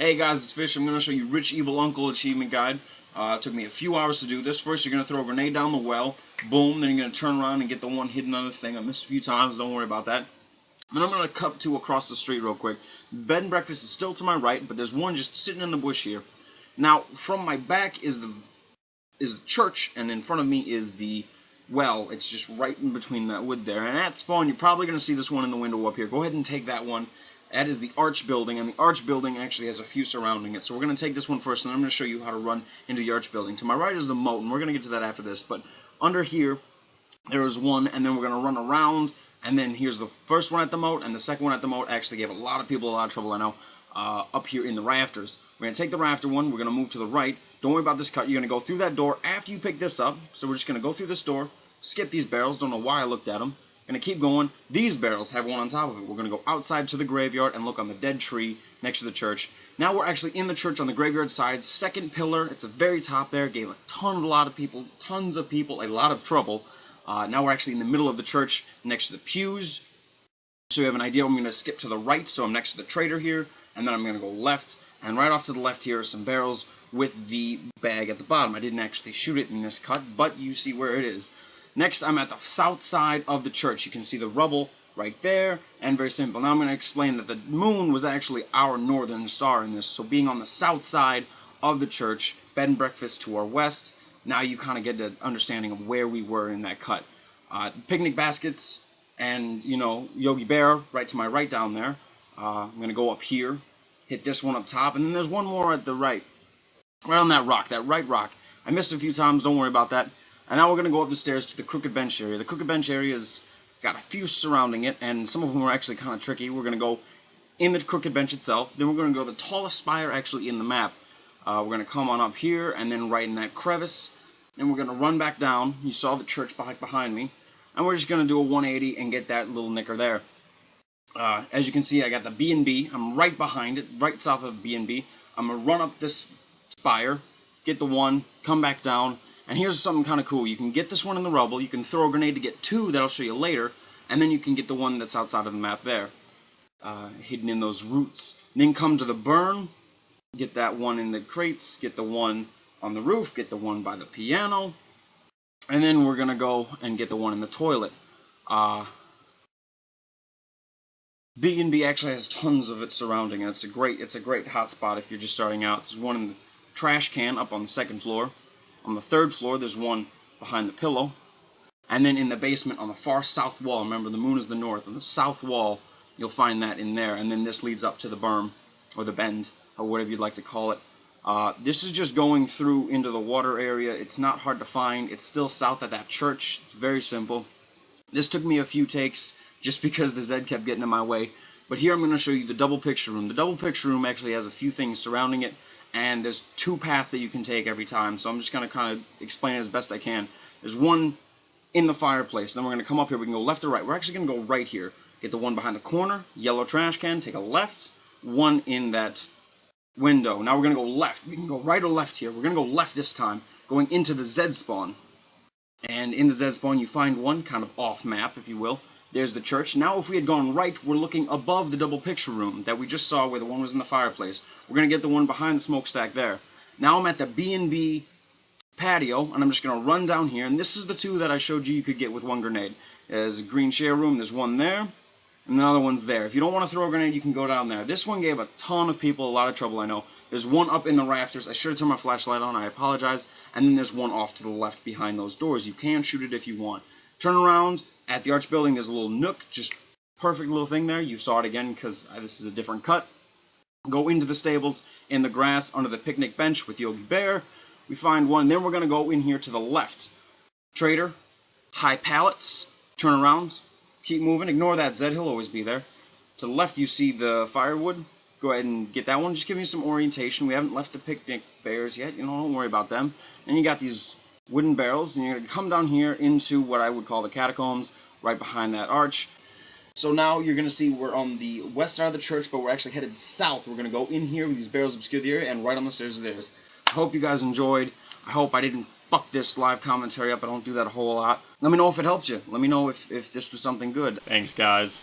Hey guys, it's Fish. I'm going to show you Rich Evil Uncle Achievement Guide. It took me a few hours to do this. First, you're going to throw a grenade down the well. Boom. Then you're going to turn around and get the one hidden on the thing. I missed a few times. Don't worry about that. Then I'm going to cut to across the street real quick. Bed and breakfast is still to my right, but there's one just sitting in the bush here. Now, from my back is the church, and in front of me is the well. It's just right in between that wood there. And at spawn, you're probably going to see this one in the window up here. Go ahead and take that one. That is the arch building, and the arch building actually has a few surrounding it. So we're going to take this one first, and I'm going to show you how to run into the arch building. To my right is the moat, and we're going to get to that after this. But under here, there is one, and then we're going to run around, and then here's the first one at the moat, and the second one at the moat actually gave a lot of people a lot of trouble, I know, up here in the rafters. We're going to take the rafter one, we're going to move to the right. Don't worry about this cut, you're going to go through that door after you pick this up. So we're just going to go through this door, skip these barrels, don't know why I looked at them. Going to keep going. These barrels have one on top of it. We're going to go outside to the graveyard and look on the dead tree next to the church. Now we're actually in the church on the graveyard side. Second pillar. It's the very top there. Gave tons of people a lot of trouble. Now we're actually in the middle of the church next to the pews. So you have an idea. I'm going to skip to the right. So I'm next to the traitor here. And then I'm going to go left. And right off to the left here are some barrels with the bag at the bottom. I didn't actually shoot it in this cut, but you see where it is. Next, I'm at the south side of the church. You can see the rubble right there, and very simple. Now I'm going to explain that the moon was actually our northern star in this, so being on the south side of the church, bed and breakfast to our west, now you kind of get an understanding of where we were in that cut. Picnic baskets and, you know, Yogi Bear right to my right down there. I'm going to go up here, hit this one up top, and then there's one more at the right on that rock, that right rock. I missed it a few times, don't worry about that. And now we're going to go up the stairs to the crooked bench area. The crooked bench area has got a few surrounding it, and some of them are actually kind of tricky. We're going to go in the crooked bench itself. Then we're going to go to the tallest spire actually in the map. We're going to come on up here, and then right in that crevice. And we're going to run back down. You saw the church behind me. And we're just going to do a 180 and get that little knicker there. As you can see, I got the B&B. I'm right behind it, right south of B&B. I'm going to run up this spire, get the one, come back down. And here's something kind of cool. You can get this one in the rubble. You can throw a grenade to get two that I'll show you later. And then you can get the one that's outside of the map there. Hidden in those roots. And then come to the burn. Get that one in the crates. Get the one on the roof. Get the one by the piano. And then we're going to go and get the one in the toilet. B&B actually has tons of it surrounding it. It's a great hot spot if you're just starting out. There's one in the trash can up on the second floor. On the third floor, there's one behind the pillow. And then in the basement on the far south wall, remember the moon is the north, on the south wall, you'll find that in there. And then this leads up to the berm, or the bend, or whatever you'd like to call it. This is just going through into the water area. It's not hard to find. It's still south of that church. It's very simple. This took me a few takes, just because the Zed kept getting in my way. But here I'm going to show you the double picture room. The double picture room actually has a few things surrounding it. And there's two paths that you can take every time, so I'm just going to kind of explain it as best I can. There's one in the fireplace, then we're going to come up here, we can go left or right. We're actually going to go right here. Get the one behind the corner, yellow trash can, take a left, one in that window. Now we're going to go left. We can go right or left here. We're going to go left this time, going into the Z spawn. And in the Z spawn you find one, kind of off map, if you will. There's the church. Now if we had gone right, we're looking above the double picture room that we just saw where the one was in the fireplace. We're going to get the one behind the smokestack there. Now I'm at the B&B patio, and I'm just going to run down here. And this is the two that I showed you could get with one grenade. There's a green share room. There's one there, and another one's there. If you don't want to throw a grenade, you can go down there. This one gave a ton of people a lot of trouble, I know. There's one up in the rafters. I should have turned my flashlight on. I apologize. And then there's one off to the left behind those doors. You can shoot it if you want. Turn around. At the arch building, there's a little nook, just perfect little thing there. You saw it again because this is a different cut. Go into the stables, in the grass, under the picnic bench with Yogi Bear. We find one, then we're going to go in here to the left. Trader, high pallets, turn around, keep moving, ignore that Zed, he'll always be there. To the left you see the firewood. Go ahead and get that one, just give me some orientation. We haven't left the picnic bears yet, you know, don't worry about them. And you got these wooden barrels, and you're going to come down here into what I would call the catacombs, right behind that arch. So now you're going to see we're on the west side of the church, but we're actually headed south. We're going to go in here with these barrels obscure the area, and right on the stairs there. I hope you guys enjoyed. I hope I didn't fuck this live commentary up. I don't do that a whole lot. Let me know if it helped you. Let me know if this was something good. Thanks, guys.